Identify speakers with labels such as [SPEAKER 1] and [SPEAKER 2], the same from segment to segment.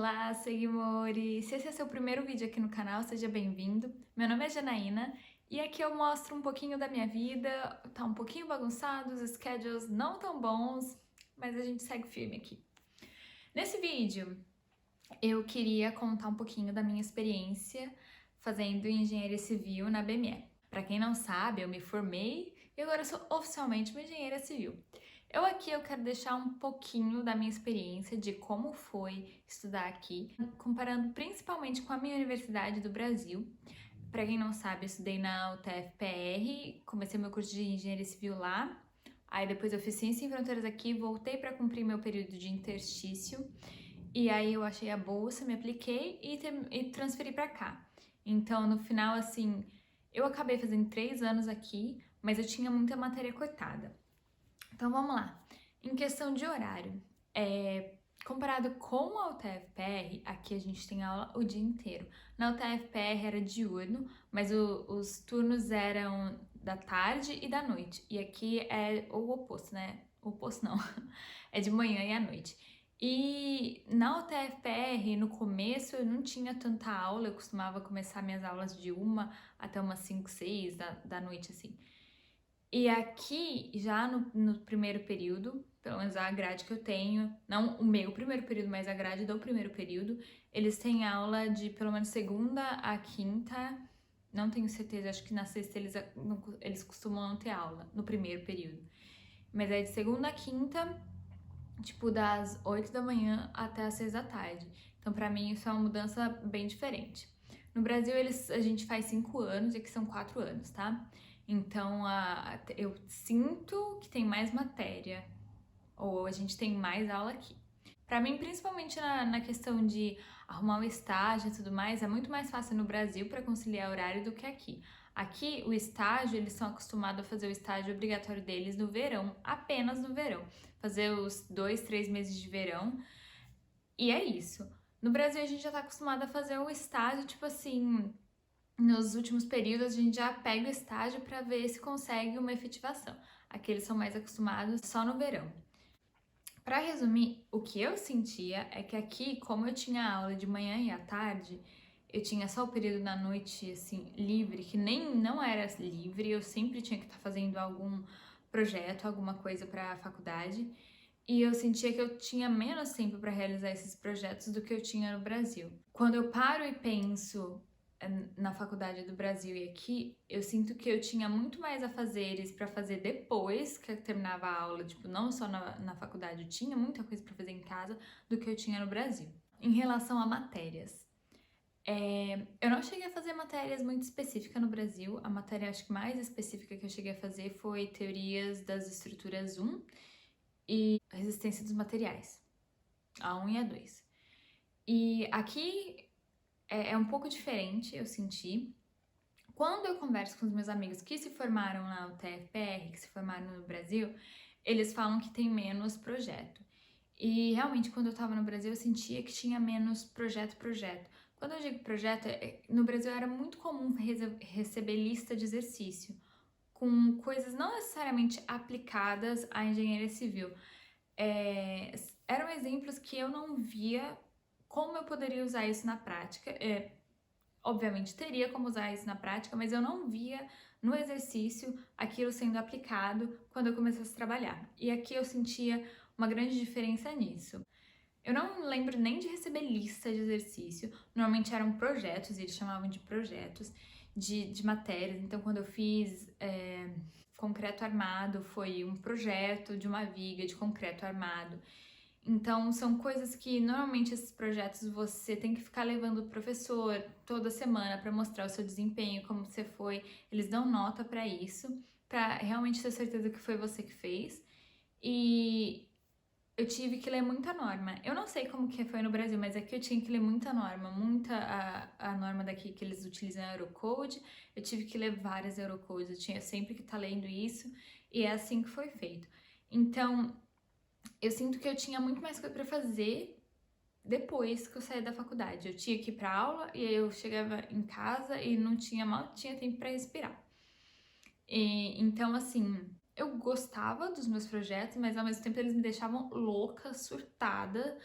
[SPEAKER 1] Olá, seguidores! Se esse é seu primeiro vídeo aqui no canal, seja bem-vindo. Meu nome é Janaína e aqui eu mostro um pouquinho da minha vida. Tá um pouquinho bagunçado, os schedules não tão bons, mas a gente segue firme aqui. Nesse vídeo, eu queria contar um pouquinho da minha experiência fazendo engenharia civil na BME. Para quem não sabe, eu me formei e agora sou oficialmente uma engenheira civil. Eu quero deixar um pouquinho da minha experiência de como foi estudar aqui, comparando principalmente com a minha universidade do Brasil. Para quem não sabe, eu estudei na UTF-PR, comecei meu curso de engenharia civil lá. Aí depois eu fiz Ciência em Fronteiras aqui, voltei para cumprir meu período de interstício. E aí eu achei a bolsa, me apliquei e transferi para cá. Então, no final, assim, eu acabei fazendo 3 anos aqui, mas eu tinha muita matéria cortada. Então vamos lá. Em questão de horário, comparado com a UTF-PR, aqui a gente tem aula o dia inteiro. Na UTF-PR era diurno, mas os turnos eram da tarde e da noite. E aqui é o oposto, né? O oposto não, é de manhã e à noite. E na UTF-PR, no começo, eu não tinha tanta aula, eu costumava começar minhas aulas de 1 até umas 5, 6 da noite, assim. E aqui, já no primeiro período, pelo menos a grade que eu tenho, não o meu primeiro período, mas a grade do primeiro período, eles têm aula de pelo menos segunda a quinta, não tenho certeza, acho que na sexta eles costumam não ter aula, no primeiro período. Mas é de segunda a quinta, tipo das 8 da manhã até as 6 da tarde. Então, pra mim, isso é uma mudança bem diferente. No Brasil, a gente faz 5 anos e aqui são 4 anos, tá? Então, eu sinto que tem mais matéria, ou a gente tem mais aula aqui. Pra mim, principalmente na questão de arrumar um estágio e tudo mais, é muito mais fácil no Brasil para conciliar horário do que aqui. Aqui, o estágio, eles são acostumados a fazer o estágio obrigatório deles no verão, apenas no verão. Fazer os 2, 3 meses de verão, e é isso. No Brasil, a gente já tá acostumado a fazer o estágio, tipo assim, nos últimos períodos, a gente já pega o estágio para ver se consegue uma efetivação. Aqui eles são mais acostumados só no verão. Para resumir, o que eu sentia é que aqui, como eu tinha aula de manhã e à tarde, eu tinha só o período da noite, assim, livre, que nem não era livre, eu sempre tinha que estar fazendo algum projeto, alguma coisa para a faculdade, e eu sentia que eu tinha menos tempo para realizar esses projetos do que eu tinha no Brasil. Quando eu paro e penso na faculdade do Brasil e aqui, eu sinto que eu tinha muito mais afazeres para fazer depois que eu terminava a aula, tipo, não só na faculdade, eu tinha muita coisa para fazer em casa do que eu tinha no Brasil. Em relação a matérias, eu não cheguei a fazer matérias muito específicas no Brasil, a matéria acho que mais específica que eu cheguei a fazer foi Teorias das Estruturas 1 e Resistência dos Materiais, a 1 e a 2. E aqui é um pouco diferente, eu senti. Quando eu converso com os meus amigos que se formaram na UTF-PR, que se formaram no Brasil, eles falam que tem menos projeto. E realmente, quando eu tava no Brasil, eu sentia que tinha menos projeto. Quando eu digo projeto, no Brasil era muito comum receber lista de exercício, com coisas não necessariamente aplicadas à engenharia civil. Eram exemplos que eu não via como eu poderia usar isso na prática. Obviamente teria como usar isso na prática, mas eu não via no exercício aquilo sendo aplicado quando eu começasse a trabalhar. E aqui eu sentia uma grande diferença nisso. Eu não lembro nem de receber lista de exercício, normalmente eram projetos, eles chamavam de projetos de matérias. Então, quando eu fiz concreto armado, foi um projeto de uma viga de concreto armado. Então, são coisas que normalmente esses projetos você tem que ficar levando o professor toda semana para mostrar o seu desempenho, como você foi. Eles dão nota para isso, para realmente ter certeza que foi você que fez. E eu tive que ler muita norma. Eu não sei como que foi no Brasil, mas aqui eu tinha que ler muita norma, a norma daqui que eles utilizam é a Eurocode. Eu tive que ler várias Eurocodes, eu tinha sempre que estar lendo isso, e é assim que foi feito. Então, eu sinto que eu tinha muito mais coisa para fazer depois que eu saí da faculdade. Eu tinha que ir pra aula e aí eu chegava em casa e mal tinha tempo para respirar. Então, assim, eu gostava dos meus projetos, mas ao mesmo tempo eles me deixavam louca, surtada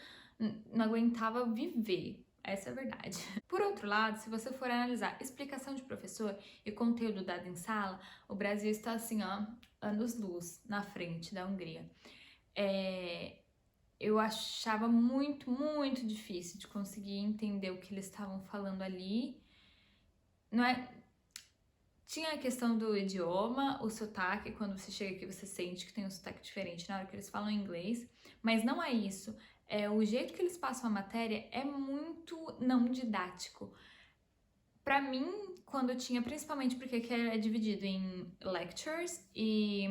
[SPEAKER 1] não aguentava viver. Essa é a verdade. Por outro lado, se você for analisar explicação de professor e conteúdo dado em sala, o Brasil está assim, ó, anos-luz na frente da Hungria. Eu achava muito, muito difícil de conseguir entender o que eles estavam falando ali. Não é... Tinha a questão do idioma, o sotaque, quando você chega aqui você sente que tem um sotaque diferente na hora que eles falam inglês, mas não é isso. O jeito que eles passam a matéria é muito não didático. Pra mim, quando tinha, principalmente porque aqui é dividido em lectures e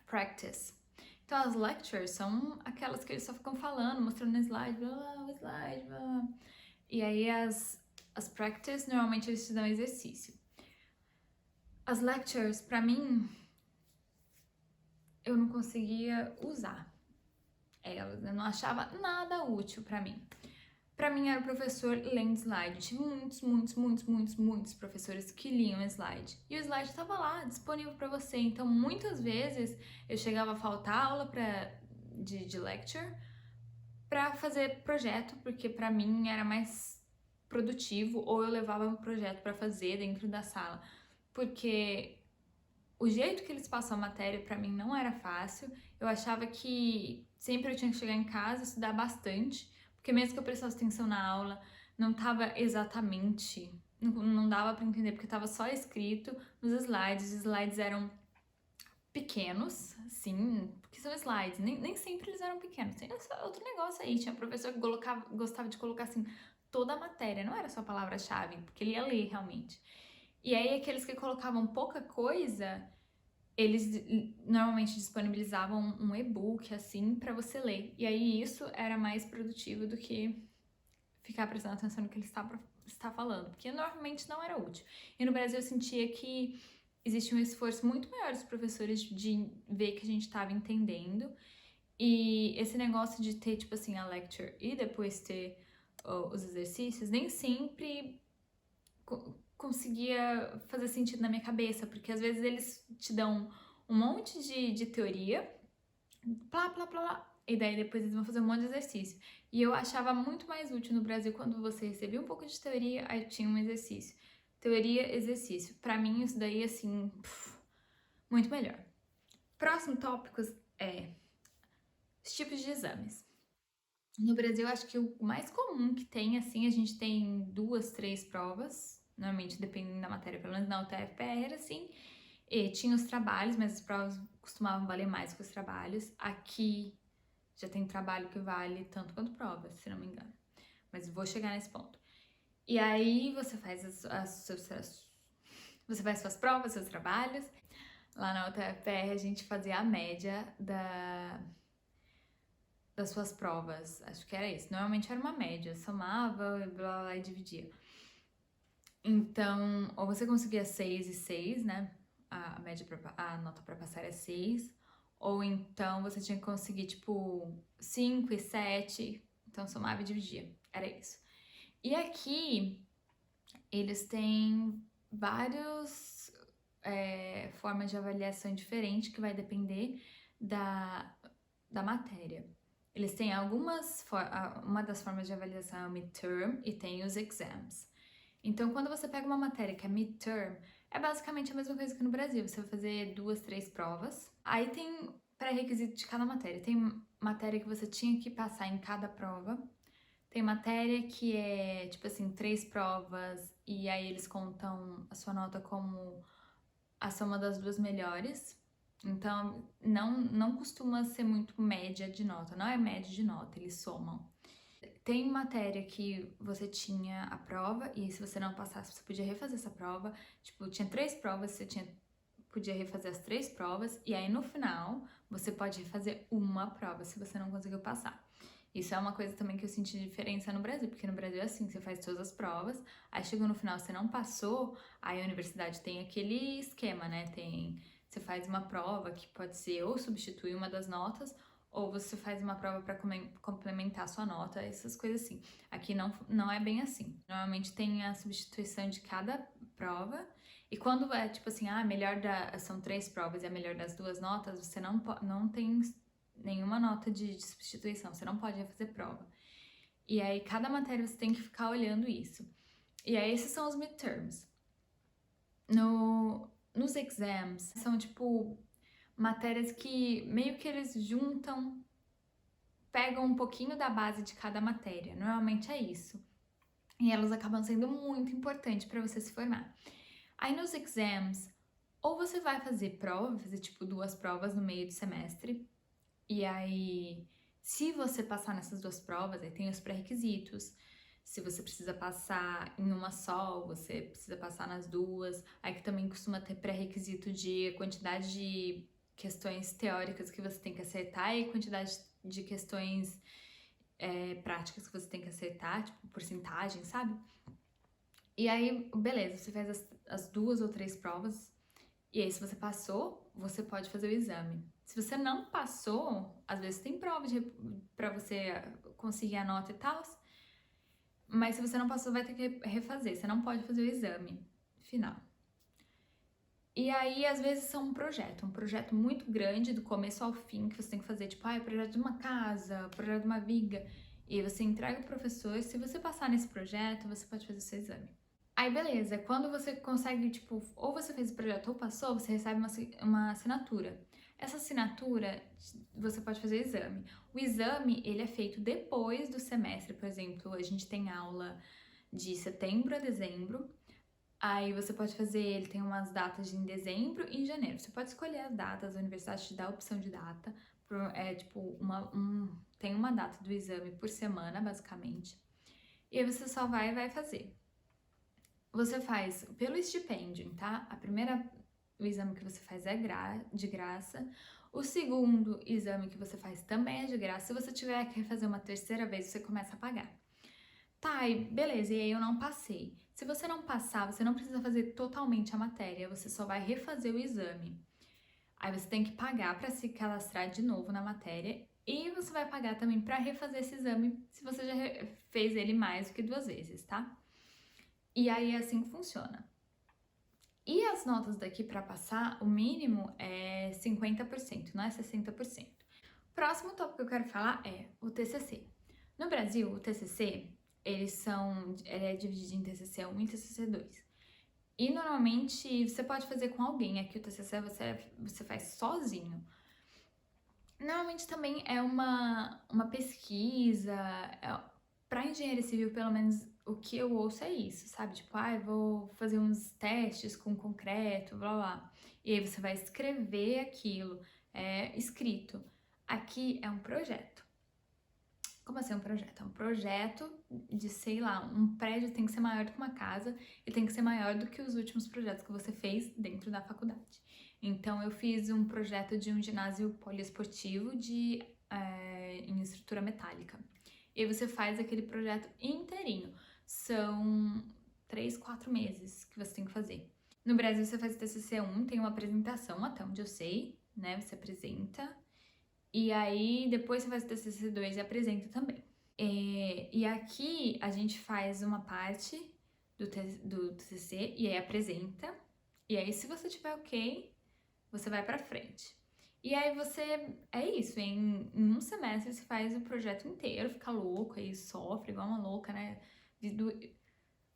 [SPEAKER 1] practice. Então as lectures são aquelas que eles só ficam falando, mostrando slide, blá, slide, blá. E aí as practice, normalmente eles te dão exercício. As lectures, pra mim, eu não conseguia usar elas, eu não achava nada útil pra mim. Pra mim era o professor lendo slide. Tive muitos professores que liam slide. E o slide estava lá, disponível pra você. Então, muitas vezes, eu chegava a faltar aula de lecture pra fazer projeto, porque pra mim era mais produtivo, ou eu levava um projeto pra fazer dentro da sala. Porque o jeito que eles passam a matéria pra mim não era fácil. Eu achava que sempre eu tinha que chegar em casa, estudar bastante, porque mesmo que eu prestasse atenção na aula, não tava exatamente, não dava pra entender, porque tava só escrito nos slides. Os slides eram pequenos, sim, porque são slides, nem sempre eles eram pequenos. Tem outro negócio aí, tinha professor que gostava de colocar assim toda a matéria, não era só a palavra-chave, porque ele ia ler realmente. E aí aqueles que colocavam pouca coisa, eles normalmente disponibilizavam um e-book assim pra você ler. E aí isso era mais produtivo do que ficar prestando atenção no que ele está falando, porque normalmente não era útil. E no Brasil eu sentia que existia um esforço muito maior dos professores de ver que a gente estava entendendo. E esse negócio de ter, tipo assim, a lecture e depois ter os exercícios, nem sempre conseguia fazer sentido na minha cabeça, porque às vezes eles te dão um monte de teoria, plá, plá, plá, plá, e daí depois eles vão fazer um monte de exercício. E eu achava muito mais útil no Brasil quando você recebia um pouco de teoria, aí tinha um exercício. Teoria, exercício. Pra mim isso daí, assim, muito melhor. Próximo tópico é os tipos de exames. No Brasil, acho que o mais comum que tem, assim, a gente tem 2, 3 provas, normalmente dependendo da matéria, pelo menos na UTF-PR era assim, e tinha os trabalhos, mas as provas costumavam valer mais que os trabalhos. Aqui já tem trabalho que vale tanto quanto prova, se não me engano, mas vou chegar nesse ponto. E aí você faz você faz suas provas, seus trabalhos. Lá na UTF-PR a gente fazia a média das suas provas, acho que era isso. Normalmente era uma média, somava e blá blá e dividia. Então, ou você conseguia 6 e 6, né? A nota pra passar é 6. Ou então você tinha que conseguir, tipo, 5 e 7. Então somava e dividia. Era isso. E aqui, eles têm várias formas de avaliação diferentes, que vai depender da matéria. Eles têm uma das formas de avaliação é o midterm e tem os exams. Então, quando você pega uma matéria que é midterm, é basicamente a mesma coisa que no Brasil. Você vai fazer 2, 3 provas. Aí tem pré-requisito de cada matéria. Tem matéria que você tinha que passar em cada prova. Tem matéria que é, tipo assim, 3 provas e aí eles contam a sua nota como a soma das 2 melhores. Então, não costuma ser muito média de nota. Não é média de nota, eles somam. Tem matéria que você tinha a prova e se você não passasse, você podia refazer essa prova. Tipo, tinha 3 provas, você podia refazer as 3 provas e aí no final você pode refazer uma prova se você não conseguiu passar. Isso é uma coisa também que eu senti diferença no Brasil, porque no Brasil é assim, você faz todas as provas, aí chegou no final, você não passou, aí a universidade tem aquele esquema, né? Você faz uma prova que pode ser ou substituir uma das notas, ou você faz uma prova para complementar a sua nota, essas coisas assim. Aqui não é bem assim. Normalmente tem a substituição de cada prova, e quando é tipo assim, são 3 provas e a melhor das 2 notas, você não tem nenhuma nota de substituição, você não pode refazer prova. E aí, cada matéria você tem que ficar olhando isso. E aí, esses são os midterms. Nos exams, são tipo matérias que meio que eles juntam, pegam um pouquinho da base de cada matéria. Normalmente é isso. E elas acabam sendo muito importantes para você se formar. Aí nos exams, ou você vai fazer prova, fazer tipo 2 provas no meio do semestre, e aí, se você passar nessas 2 provas, aí tem os pré-requisitos. Se você precisa passar em uma só, você precisa passar nas 2. Aí que também costuma ter pré-requisito de quantidade de questões teóricas que você tem que acertar e quantidade de questões práticas que você tem que acertar, tipo porcentagem, sabe? E aí, beleza, você faz as 2 ou 3 provas, e aí se você passou, você pode fazer o exame. Se você não passou, às vezes tem prova pra você conseguir a nota e tal, mas se você não passou, vai ter que refazer, você não pode fazer o exame final. E aí, às vezes, são um projeto muito grande, do começo ao fim, que você tem que fazer, tipo, o projeto de uma casa, o projeto de uma viga, e aí você entrega pro professor, se você passar nesse projeto, você pode fazer o seu exame. Aí, beleza, quando você consegue, tipo, ou você fez o projeto ou passou, você recebe uma assinatura. Essa assinatura, você pode fazer o exame. O exame, ele é feito depois do semestre, por exemplo, a gente tem aula de setembro a dezembro, aí você pode fazer, ele tem umas datas em dezembro e em janeiro. Você pode escolher as datas, a universidade te dá a opção de data, tipo, tem uma data do exame por semana, basicamente. E aí você só vai fazer. Você faz pelo estipendio, tá? O exame que você faz é de graça. O segundo exame que você faz também é de graça. Se você tiver que fazer uma terceira vez, você começa a pagar. Tá, e beleza, e aí eu não passei. Se você não passar, você não precisa fazer totalmente a matéria, você só vai refazer o exame. Aí você tem que pagar para se cadastrar de novo na matéria e você vai pagar também para refazer esse exame se você já fez ele mais do que 2 vezes, tá? E aí é assim que funciona. E as notas daqui para passar, o mínimo é 50%, não é 60%. Próximo tópico que eu quero falar é o TCC. No Brasil, o TCC, ele é dividido em TCC1 e TCC2. E normalmente você pode fazer com alguém, aqui o TCC você faz sozinho. Normalmente também é uma pesquisa, para engenharia civil, pelo menos o que eu ouço é isso, sabe? Tipo, eu vou fazer uns testes com concreto, blá blá. E aí você vai escrever aquilo, escrito. Aqui é um projeto. Como assim um projeto? É um projeto de, sei lá, um prédio tem que ser maior do que uma casa e tem que ser maior do que os últimos projetos que você fez dentro da faculdade. Então, eu fiz um projeto de um ginásio poliesportivo em estrutura metálica. E aí você faz aquele projeto inteirinho. São 3, 4 meses que você tem que fazer. No Brasil, você faz o TCC1, tem uma apresentação, até onde eu sei, né? Você apresenta. E aí, depois você faz o TCC2 e apresenta também. E aqui, a gente faz uma parte do TCC e aí apresenta. E aí, se você tiver ok, você vai pra frente. E aí é isso, em um semestre você faz o projeto inteiro, fica louco, aí sofre igual uma louca, né?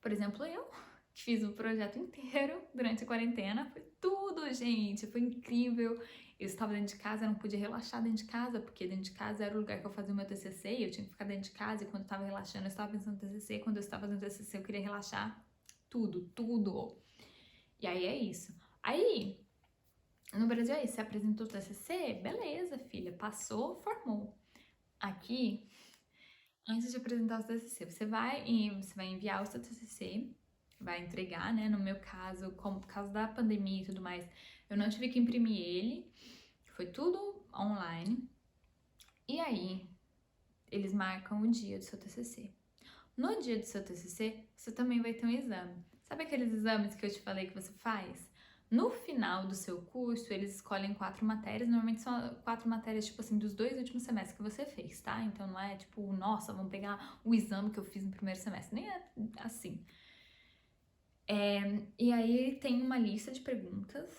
[SPEAKER 1] Por exemplo, eu, que fiz o projeto inteiro durante a quarentena, foi tudo, gente, foi incrível. Eu estava dentro de casa, eu não podia relaxar dentro de casa, porque dentro de casa era o lugar que eu fazia o meu TCC, e eu tinha que ficar dentro de casa, e quando eu estava relaxando, eu estava pensando no TCC, quando eu estava fazendo TCC, eu queria relaxar, tudo. E aí é isso. Aí, no Brasil é isso, você apresentou o TCC, beleza, filha, passou, formou. Aqui, antes de apresentar o TCC, você vai enviar o seu TCC, vai entregar, né? No meu caso, por causa da pandemia e tudo mais, eu não tive que imprimir ele, foi tudo online. E aí, eles marcam o dia do seu TCC. No dia do seu TCC, você também vai ter um exame. Sabe aqueles exames que eu te falei que você faz? No final do seu curso, eles escolhem 4 matérias, normalmente são 4 matérias, tipo assim, dos 2 últimos semestres que você fez, tá? Então não é tipo, nossa, vamos pegar o exame que eu fiz no primeiro semestre, nem é assim. E aí tem uma lista de perguntas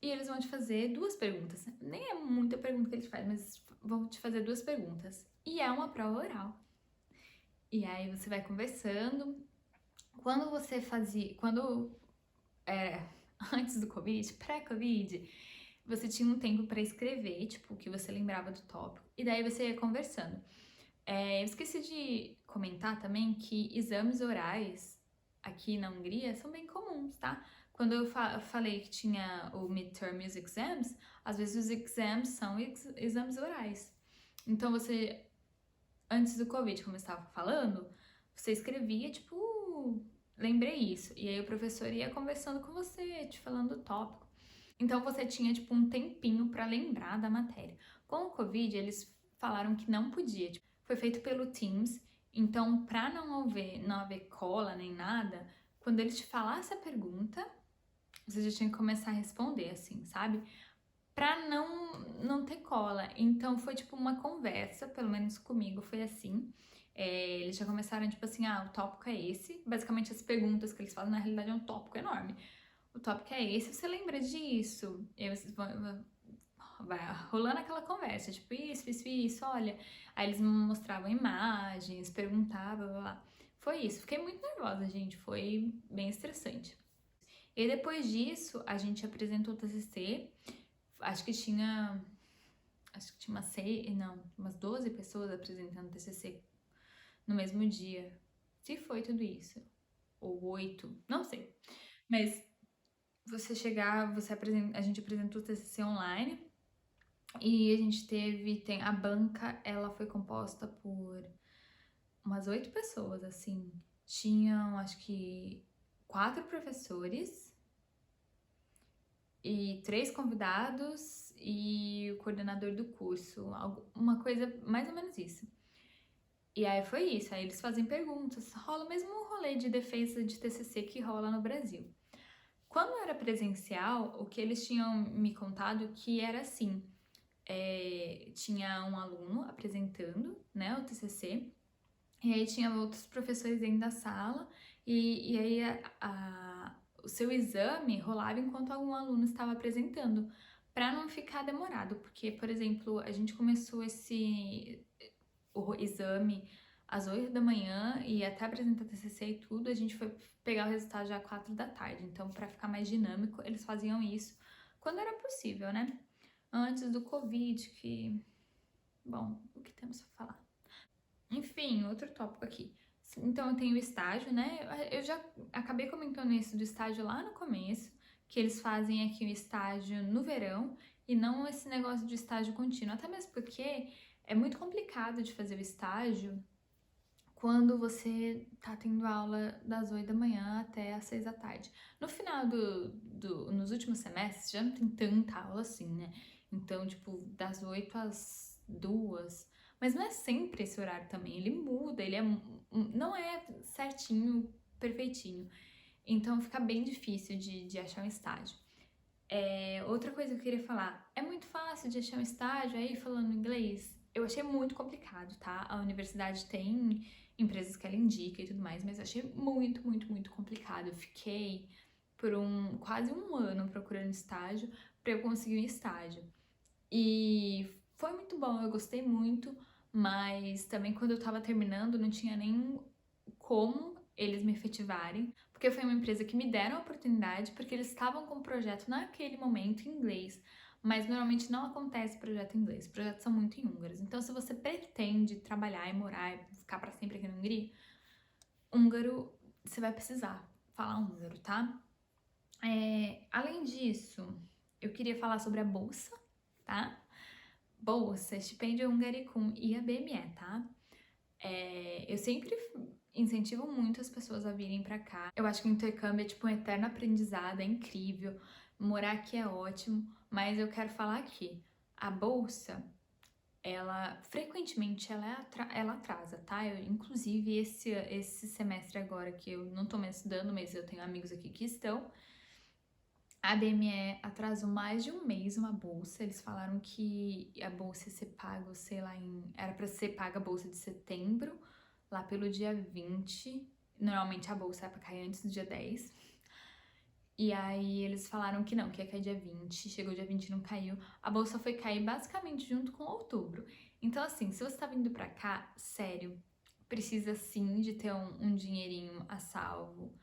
[SPEAKER 1] e eles vão te fazer 2 perguntas. Nem é muita pergunta que eles fazem, mas vão te fazer 2 perguntas. E é uma prova oral. E aí você vai conversando. Quando você fazia, antes do Covid, pré-Covid, você tinha um tempo para escrever, tipo, o que você lembrava do tópico, e daí você ia conversando. Eu esqueci de comentar também que exames orais aqui na Hungria são bem comuns, tá? Quando eu falei que tinha o midterm e os exams, às vezes os exams são exames orais. Então você, antes do Covid, como eu estava falando, você escrevia, tipo, lembrei isso. E aí o professor ia conversando com você, te falando o tópico. Então você tinha, tipo, um tempinho para lembrar da matéria. Com o Covid, eles falaram que não podia. Tipo, foi feito pelo Teams, então para não haver cola nem nada, quando eles te falassem a pergunta, você já tinha que começar a responder, assim, sabe? Pra não ter cola. Então foi tipo uma conversa, pelo menos comigo foi assim. Eles já começaram, tipo assim, o tópico é esse. Basicamente, as perguntas que eles fazem, na realidade, é um tópico enorme. O tópico é esse, você lembra disso? E aí vocês vai rolando aquela conversa, tipo, isso, olha. Aí eles me mostravam imagens, perguntavam, blá, blá. Foi isso. Fiquei muito nervosa, gente. Foi bem estressante. E depois disso, a gente apresentou o TCC. Acho que tinha umas 12 pessoas apresentando TCC no mesmo dia. Se foi tudo isso. Ou 8, não sei. Mas a gente apresentou o TCC online e a gente tem a banca, ela foi composta por umas 8 pessoas, assim. Tinham, acho que, 4 professores e 3 convidados e o coordenador do curso, uma coisa mais ou menos isso. E aí foi isso, aí eles fazem perguntas, rola o mesmo rolê de defesa de TCC que rola no Brasil. Quando era presencial, o que eles tinham me contado que era assim, tinha um aluno apresentando, né, o TCC, e aí tinha outros professores dentro da sala, e aí o seu exame rolava enquanto algum aluno estava apresentando, para não ficar demorado, porque, por exemplo, a gente começou o exame às 8 da manhã e até apresentar TCC e tudo, a gente foi pegar o resultado já às 4 da tarde. Então, para ficar mais dinâmico, eles faziam isso quando era possível, né? Antes do Covid, bom, o que temos pra falar? Enfim, outro tópico aqui. Então, eu tenho o estágio, né? Eu já acabei comentando isso do estágio lá no começo, que eles fazem aqui o estágio no verão e não esse negócio de estágio contínuo. Até mesmo porque é muito complicado de fazer o estágio quando você tá tendo aula das 8 da manhã até às 6 da tarde. No final nos últimos semestres já não tem tanta aula assim, né? Então, tipo, das 8 às 2. Mas não é sempre esse horário também, ele muda, não é certinho, perfeitinho. Então fica bem difícil de achar um estágio. Outra coisa que eu queria falar, é muito fácil de achar um estágio aí falando inglês? Eu achei muito complicado, tá? A universidade tem empresas que ela indica e tudo mais, mas eu achei muito, muito, muito complicado. Eu fiquei por quase um ano procurando estágio para eu conseguir um estágio. E foi muito bom, eu gostei muito, mas também quando eu tava terminando não tinha nem como eles me efetivarem, porque foi uma empresa que me deram a oportunidade, porque eles estavam com o projeto naquele momento em inglês, mas normalmente não acontece projeto em inglês, os projetos são muito em húngaros. Então, se você pretende trabalhar e morar e ficar para sempre aqui na Hungria, húngaro, você vai precisar falar húngaro, tá? Além disso, eu queria falar sobre a bolsa, tá? Bolsa, estipêndio Hungaricum e a BME, tá? Eu sempre incentivo muito as pessoas a virem pra cá. Eu acho que o intercâmbio é tipo um eterno aprendizado, é incrível. Morar aqui é ótimo, mas eu quero falar aqui, a bolsa, ela frequentemente ela atrasa, tá? Inclusive esse semestre agora que eu não tô mais estudando, mas eu tenho amigos aqui que estão. A BME atrasou mais de um mês uma bolsa. Eles falaram que a bolsa ia ser paga, sei lá, era para ser paga a bolsa de setembro, lá pelo dia 20. Normalmente a bolsa é para cair antes do dia 10. E aí eles falaram que não, que ia cair dia 20. Chegou dia 20 e não caiu. A bolsa foi cair basicamente junto com outubro. Então, assim, se você tá vindo pra cá, sério, precisa sim de ter um dinheirinho a salvo.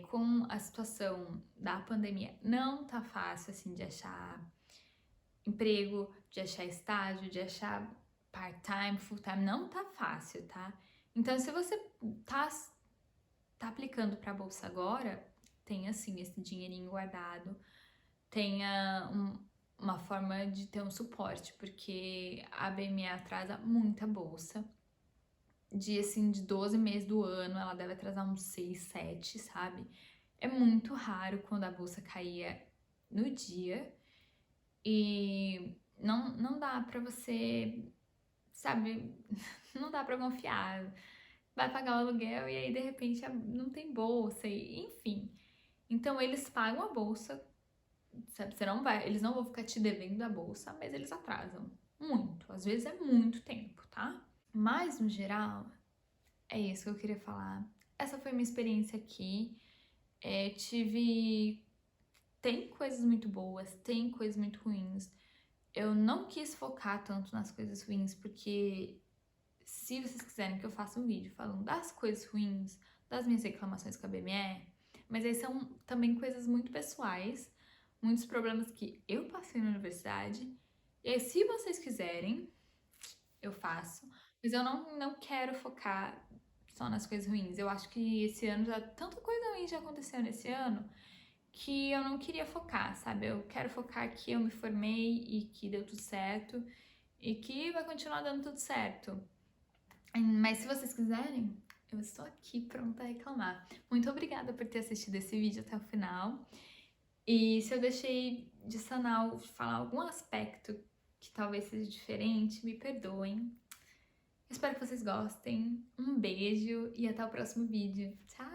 [SPEAKER 1] Com a situação da pandemia, não tá fácil assim de achar emprego, de achar estágio, de achar part-time, full-time, não tá fácil, tá? Então, se você tá aplicando para bolsa agora, tenha assim esse dinheirinho guardado, tenha uma forma de ter um suporte, porque a BME atrasa muita bolsa. De 12 meses do ano, ela deve atrasar uns 6, 7, sabe? É muito raro quando a bolsa caía no dia e não dá pra você, sabe? Não dá pra confiar. Vai pagar o aluguel e aí de repente não tem bolsa, enfim. Então eles pagam a bolsa, sabe? Eles não vão ficar te devendo a bolsa, mas eles atrasam muito. Às vezes é muito tempo, tá? Mas no geral, é isso que eu queria falar. Essa foi minha experiência aqui. Tem coisas muito boas, tem coisas muito ruins. Eu não quis focar tanto nas coisas ruins, porque se vocês quiserem que eu faça um vídeo falando das coisas ruins, das minhas reclamações com a BME, mas aí são também coisas muito pessoais, muitos problemas que eu passei na universidade. E aí, se vocês quiserem, eu faço. Mas eu não quero focar só nas coisas ruins. Eu acho que esse ano tanta coisa ruim já aconteceu nesse ano que eu não queria focar, sabe? Eu quero focar que eu me formei e que deu tudo certo e que vai continuar dando tudo certo. Mas se vocês quiserem, eu estou aqui pronta a reclamar. Muito obrigada por ter assistido esse vídeo até o final. E se eu deixei de sanar ou de falar algum aspecto que talvez seja diferente, me perdoem. Espero que vocês gostem. Um beijo e até o próximo vídeo. Tchau!